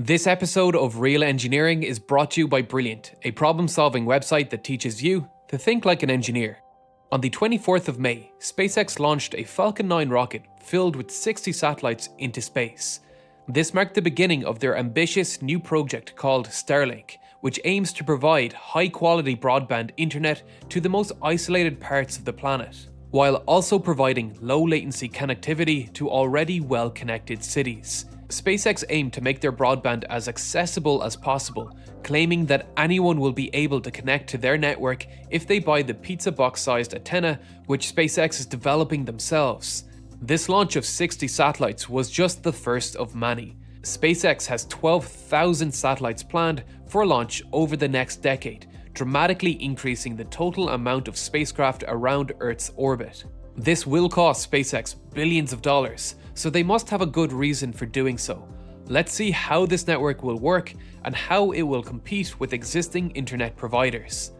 This episode of Real Engineering is brought to you by Brilliant, a problem-solving website that teaches you to think like an engineer. On the 24th of May, SpaceX launched a Falcon 9 rocket filled with 60 satellites into space. This marked the beginning of their ambitious new project called Starlink, which aims to provide high-quality broadband internet to the most isolated parts of the planet, while also providing low-latency connectivity to already well-connected cities. SpaceX aimed to make their broadband as accessible as possible, claiming that anyone will be able to connect to their network if they buy the pizza box-sized antenna, which SpaceX is developing themselves. This launch of 60 satellites was just the first of many. SpaceX has 12,000 satellites planned for launch over the next decade, dramatically increasing the total amount of spacecraft around Earth's orbit. This will cost SpaceX billions of dollars, so they must have a good reason for doing so. Let's see how this network will work and how it will compete with existing internet providers.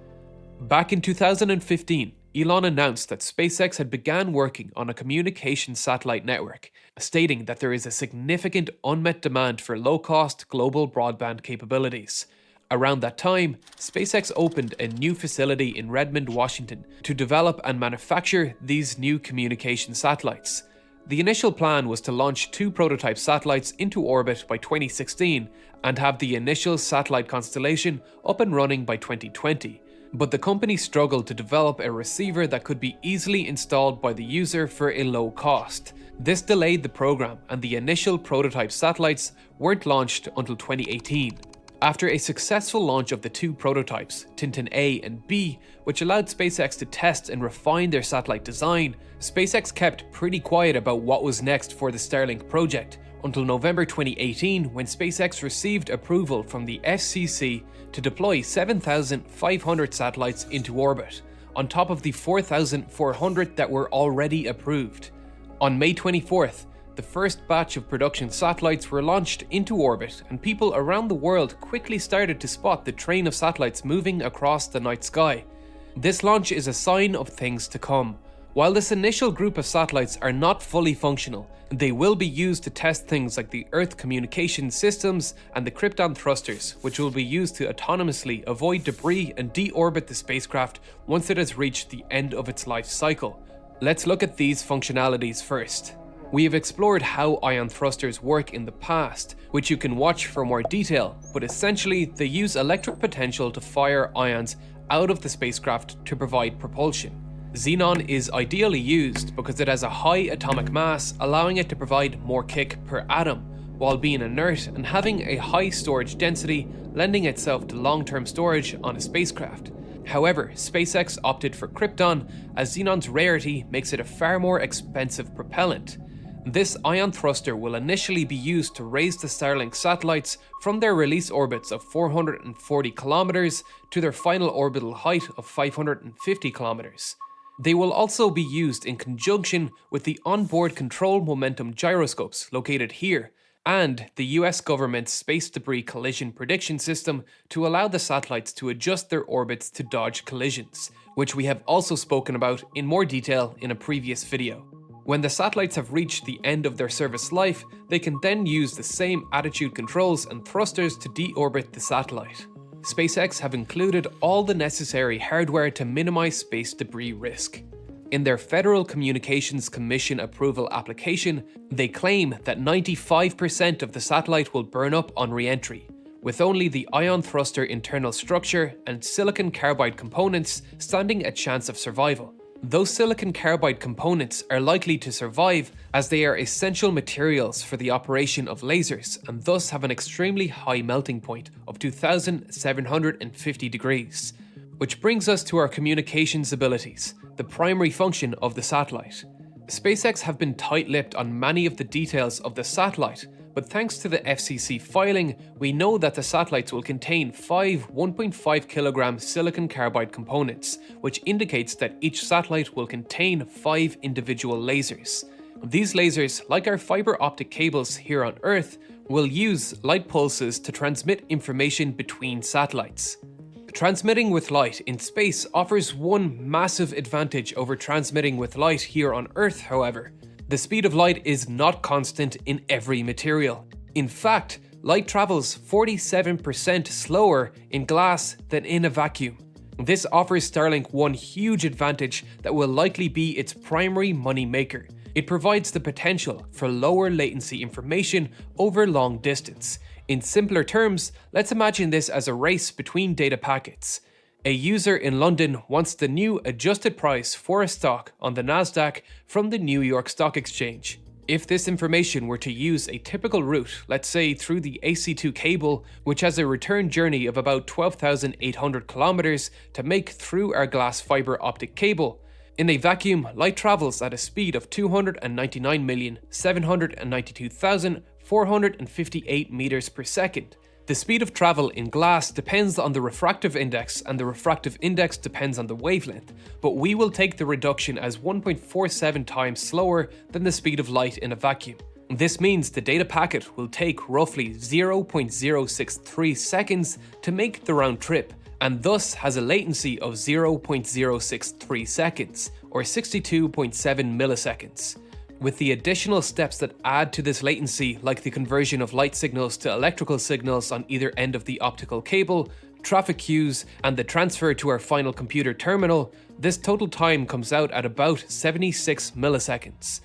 Back in 2015, Elon announced that SpaceX had begun working on a communication satellite network, stating that there is a significant unmet demand for low-cost global broadband capabilities. Around that time, SpaceX opened a new facility in Redmond, Washington, to develop and manufacture these new communication satellites. The initial plan was to launch 2 prototype satellites into orbit by 2016 and have the initial satellite constellation up and running by 2020. But the company struggled to develop a receiver that could be easily installed by the user for a low cost. This delayed the program, and the initial prototype satellites weren't launched until 2018. After a successful launch of the 2 prototypes, Tintin A and B, which allowed SpaceX to test and refine their satellite design, SpaceX kept pretty quiet about what was next for the Starlink project, until November 2018 when SpaceX received approval from the FCC to deploy 7,500 satellites into orbit, on top of the 4,400 that were already approved. On May 24th, the first batch of production satellites were launched into orbit, and people around the world quickly started to spot the train of satellites moving across the night sky. This launch is a sign of things to come. While this initial group of satellites are not fully functional, they will be used to test things like the Earth communication systems and the Krypton thrusters, which will be used to autonomously avoid debris and deorbit the spacecraft once it has reached the end of its life cycle. Let's look at these functionalities first. We have explored how ion thrusters work in the past, which you can watch for more detail, but essentially they use electric potential to fire ions out of the spacecraft to provide propulsion. Xenon is ideally used because it has a high atomic mass, allowing it to provide more kick per atom, while being inert and having a high storage density, lending itself to long-term storage on a spacecraft. However, SpaceX opted for Krypton, as Xenon's rarity makes it a far more expensive propellant. This ion thruster will initially be used to raise the Starlink satellites from their release orbits of 440 kilometers to their final orbital height of 550 kilometers. They will also be used in conjunction with the onboard control momentum gyroscopes located here, and the US government's space debris collision prediction system to allow the satellites to adjust their orbits to dodge collisions, which we have also spoken about in more detail in a previous video. When the satellites have reached the end of their service life, they can then use the same attitude controls and thrusters to deorbit the satellite. SpaceX have included all the necessary hardware to minimize space debris risk. In their Federal Communications Commission approval application, they claim that 95% of the satellite will burn up on re-entry, with only the ion thruster internal structure and silicon carbide components standing a chance of survival. Those silicon carbide components are likely to survive as they are essential materials for the operation of lasers and thus have an extremely high melting point of 2,750 degrees. Which brings us to our communications abilities, the primary function of the satellite. SpaceX have been tight-lipped on many of the details of the satellite, but thanks to the FCC filing, we know that the satellites will contain 5 1.5 kilogram silicon carbide components, which indicates that each satellite will contain 5 individual lasers. These lasers, like our fiber optic cables here on Earth, will use light pulses to transmit information between satellites. Transmitting with light in space offers one massive advantage over transmitting with light here on Earth, however. The speed of light is not constant in every material. In fact, light travels 47% slower in glass than in a vacuum. This offers Starlink one huge advantage that will likely be its primary money maker. It provides the potential for lower latency information over long distance. In simpler terms, let's imagine this as a race between data packets. A user in London wants the new adjusted price for a stock on the Nasdaq from the New York Stock Exchange. If this information were to use a typical route, let's say through the AC2 cable, which has a return journey of about 12,800 kilometers to make through our glass fiber optic cable, in a vacuum, light travels at a speed of 299,792,458 meters per second. The speed of travel in glass depends on the refractive index, and the refractive index depends on the wavelength, but we will take the reduction as 1.47 times slower than the speed of light in a vacuum. This means the data packet will take roughly 0.063 seconds to make the round trip, and thus has a latency of 0.063 seconds, or 62.7 milliseconds. With the additional steps that add to this latency, like the conversion of light signals to electrical signals on either end of the optical cable, traffic queues, and the transfer to our final computer terminal, this total time comes out at about 76 milliseconds.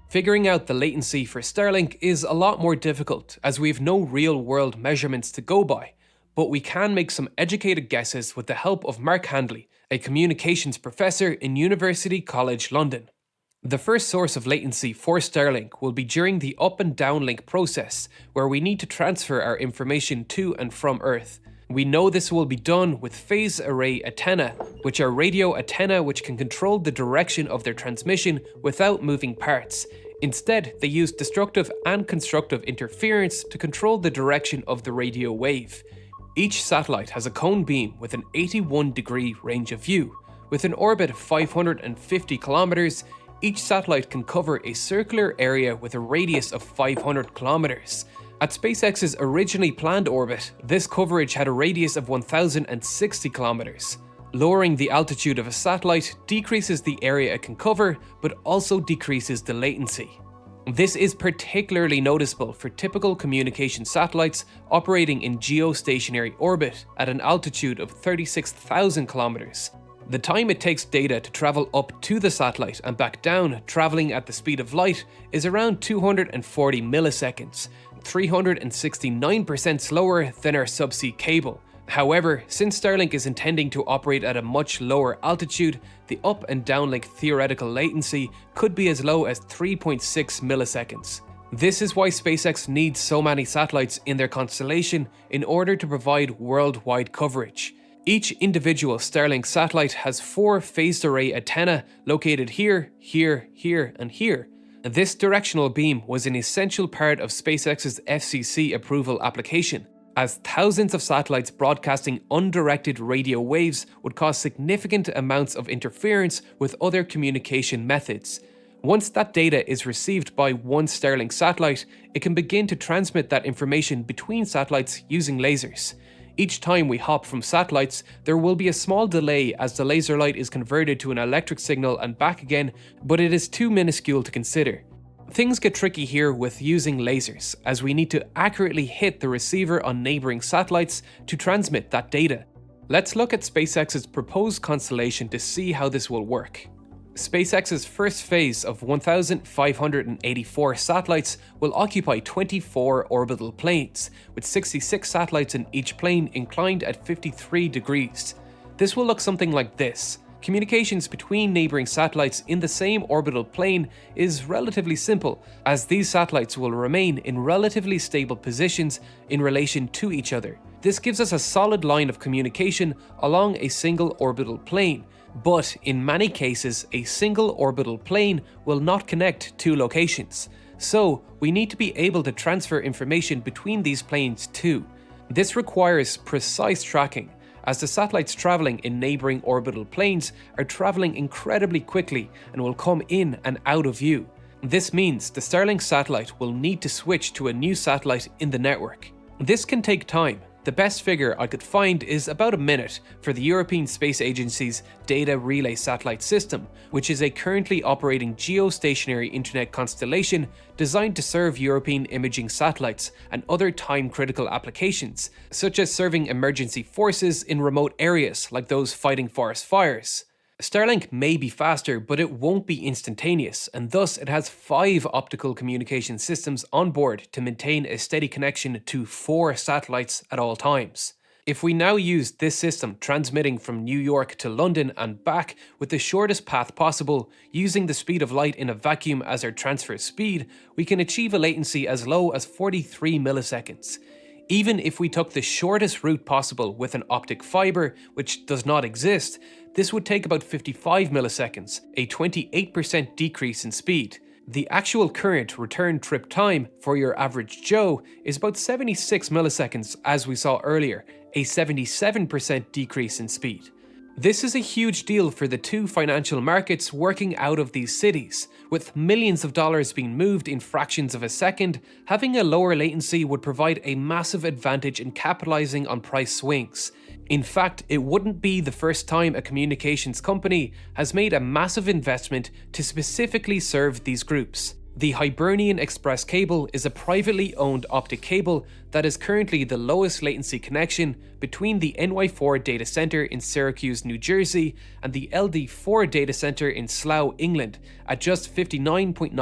Figuring out the latency for Starlink is a lot more difficult, as we have no real-world measurements to go by, but we can make some educated guesses with the help of Mark Handley, a communications professor in University College London. The first source of latency for Starlink will be during the up and down link process, where we need to transfer our information to and from Earth. We know this will be done with phase array antennae, which are radio antennae which can control the direction of their transmission without moving parts. Instead, they use destructive and constructive interference to control the direction of the radio wave. Each satellite has a cone beam with an 81-degree range of view. With an orbit of 550 kilometers, each satellite can cover a circular area with a radius of 500 kilometers. At SpaceX's originally planned orbit, this coverage had a radius of 1,060 kilometers. Lowering the altitude of a satellite decreases the area it can cover, but also decreases the latency. This is particularly noticeable for typical communication satellites operating in geostationary orbit at an altitude of 36,000 kilometers. The time it takes data to travel up to the satellite and back down, traveling at the speed of light, is around 240 milliseconds, 369% slower than our subsea cable. However, since Starlink is intending to operate at a much lower altitude, the up and downlink theoretical latency could be as low as 3.6 milliseconds. This is why SpaceX needs so many satellites in their constellation in order to provide worldwide coverage. Each individual Starlink satellite has 4 phased array antennae located here, here, here, and here. This directional beam was an essential part of SpaceX's FCC approval application, as thousands of satellites broadcasting undirected radio waves would cause significant amounts of interference with other communication methods. Once that data is received by one Starlink satellite, it can begin to transmit that information between satellites using lasers. Each time we hop from satellites, there will be a small delay as the laser light is converted to an electric signal and back again, but it is too minuscule to consider. Things get tricky here with using lasers, as we need to accurately hit the receiver on neighboring satellites to transmit that data. Let's look at SpaceX's proposed constellation to see how this will work. SpaceX's first phase of 1,584 satellites will occupy 24 orbital planes, with 66 satellites in each plane inclined at 53 degrees. This will look something like this. Communications between neighboring satellites in the same orbital plane is relatively simple, as these satellites will remain in relatively stable positions in relation to each other. This gives us a solid line of communication along a single orbital plane. But in many cases, a single orbital plane will not connect two locations. So we need to be able to transfer information between these planes too. This requires precise tracking, as the satellites traveling in neighboring orbital planes are traveling incredibly quickly and will come in and out of view. This means the Starlink satellite will need to switch to a new satellite in the network. This can take time, The best figure I could find is about a minute for the European Space Agency's Data Relay Satellite System, which is a currently operating geostationary internet constellation designed to serve European imaging satellites and other time-critical applications, such as serving emergency forces in remote areas like those fighting forest fires. Starlink may be faster, but it won't be instantaneous, and thus it has 5 optical communication systems on board to maintain a steady connection to 4 satellites at all times. If we now use this system transmitting from New York to London and back with the shortest path possible, using the speed of light in a vacuum as our transfer speed, we can achieve a latency as low as 43 milliseconds. Even if we took the shortest route possible with an optic fiber, which does not exist, this would take about 55 milliseconds, a 28% decrease in speed. The actual current return trip time for your average Joe is about 76 milliseconds, as we saw earlier, a 77% decrease in speed. This is a huge deal for the 2 financial markets working out of these cities. With millions of dollars being moved in fractions of a second, having a lower latency would provide a massive advantage in capitalizing on price swings. In fact, it wouldn't be the first time a communications company has made a massive investment to specifically serve these groups. The Hibernian Express cable is a privately owned optic cable that is currently the lowest latency connection between the NY4 data center in Syracuse, New Jersey and the LD4 data center in Slough, England at just 59.95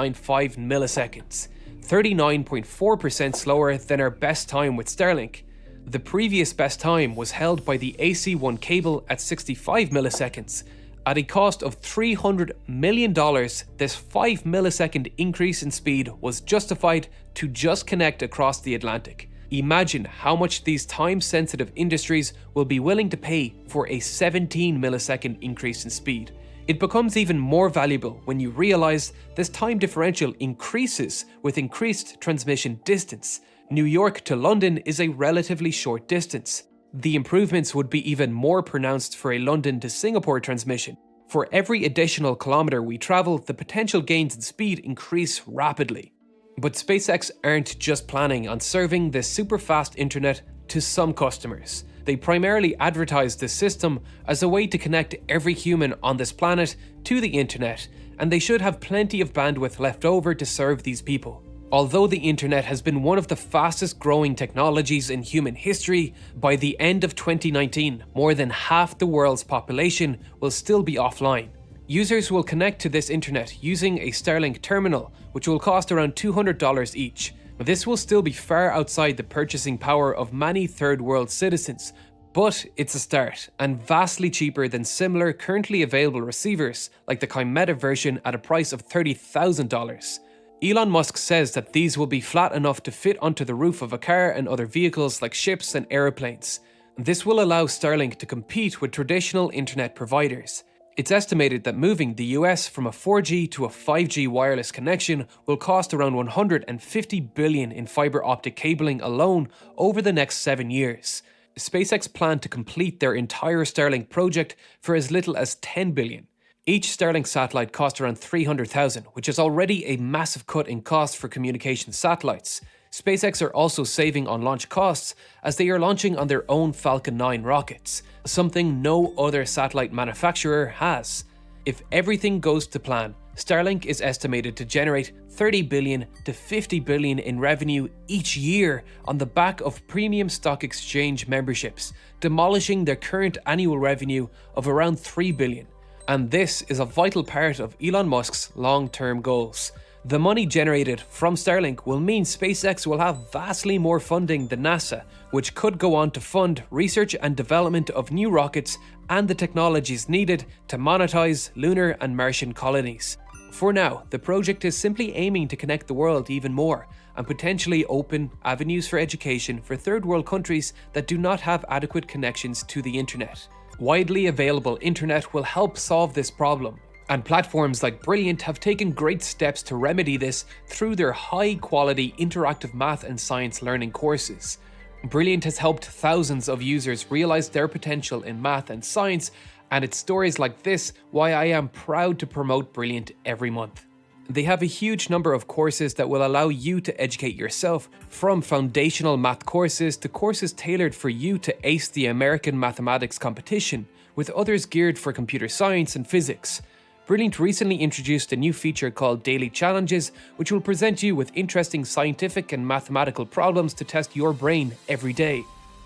milliseconds, 39.4% slower than our best time with Starlink. The previous best time was held by the AC1 cable at 65 milliseconds. At a cost of $300 million, this 5 millisecond increase in speed was justified to just connect across the Atlantic. Imagine how much these time-sensitive industries will be willing to pay for a 17 millisecond increase in speed. It becomes even more valuable when you realize this time differential increases with increased transmission distance. New York to London is a relatively short distance. The improvements would be even more pronounced for a London to Singapore transmission. For every additional kilometer we travel, the potential gains in speed increase rapidly. But SpaceX aren't just planning on serving this super fast internet to some customers. They primarily advertise this system as a way to connect every human on this planet to the internet, and they should have plenty of bandwidth left over to serve these people. Although the internet has been one of the fastest growing technologies in human history, by the end of 2019, more than half the world's population will still be offline. Users will connect to this internet using a Starlink terminal, which will cost around $200 each. This will still be far outside the purchasing power of many third world citizens, but it's a start, and vastly cheaper than similar currently available receivers like the Chimera version at a price of $30,000. Elon Musk says that these will be flat enough to fit onto the roof of a car and other vehicles like ships and aeroplanes. This will allow Starlink to compete with traditional internet providers. It's estimated that moving the US from a 4G to a 5G wireless connection will cost around $150 billion in fiber optic cabling alone over the next 7 years. SpaceX plan to complete their entire Starlink project for as little as $10 billion. Each Starlink satellite cost around $300,000, which is already a massive cut in cost for communication satellites. SpaceX are also saving on launch costs as they are launching on their own Falcon 9 rockets, something no other satellite manufacturer has. If everything goes to plan, Starlink is estimated to generate $30 billion to $50 billion in revenue each year on the back of premium stock exchange memberships, demolishing their current annual revenue of around $3 billion. And this is a vital part of Elon Musk's long-term goals. The money generated from Starlink will mean SpaceX will have vastly more funding than NASA, which could go on to fund research and development of new rockets and the technologies needed to monetize lunar and Martian colonies. For now, the project is simply aiming to connect the world even more and potentially open avenues for education for third world countries that do not have adequate connections to the internet. Widely available internet will help solve this problem, and platforms like Brilliant have taken great steps to remedy this through their high-quality interactive math and science learning courses. Brilliant has helped thousands of users realize their potential in math and science, and it's stories like this why I am proud to promote Brilliant every month. They have a huge number of courses that will allow you to educate yourself, from foundational math courses to courses tailored for you to ace the American mathematics competition, with others geared for computer science and physics. Brilliant recently introduced a new feature called Daily Challenges, which will present you with interesting scientific and mathematical problems to test your brain every day.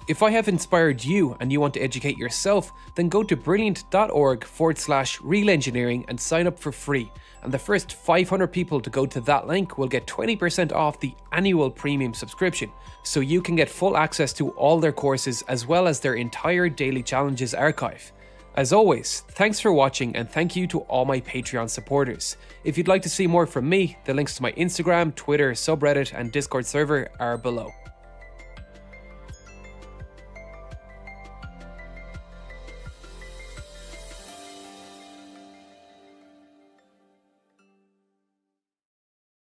If I have inspired you and you want to educate yourself, then go to brilliant.org/real engineering and sign up for free. And the first 500 people to go to that link will get 20% off the annual premium subscription, so you can get full access to all their courses as well as their entire Daily Challenges archive. As always, thanks for watching and thank you to all my Patreon supporters. If you'd like to see more from me, the links to my Instagram, Twitter, subreddit and Discord server are below.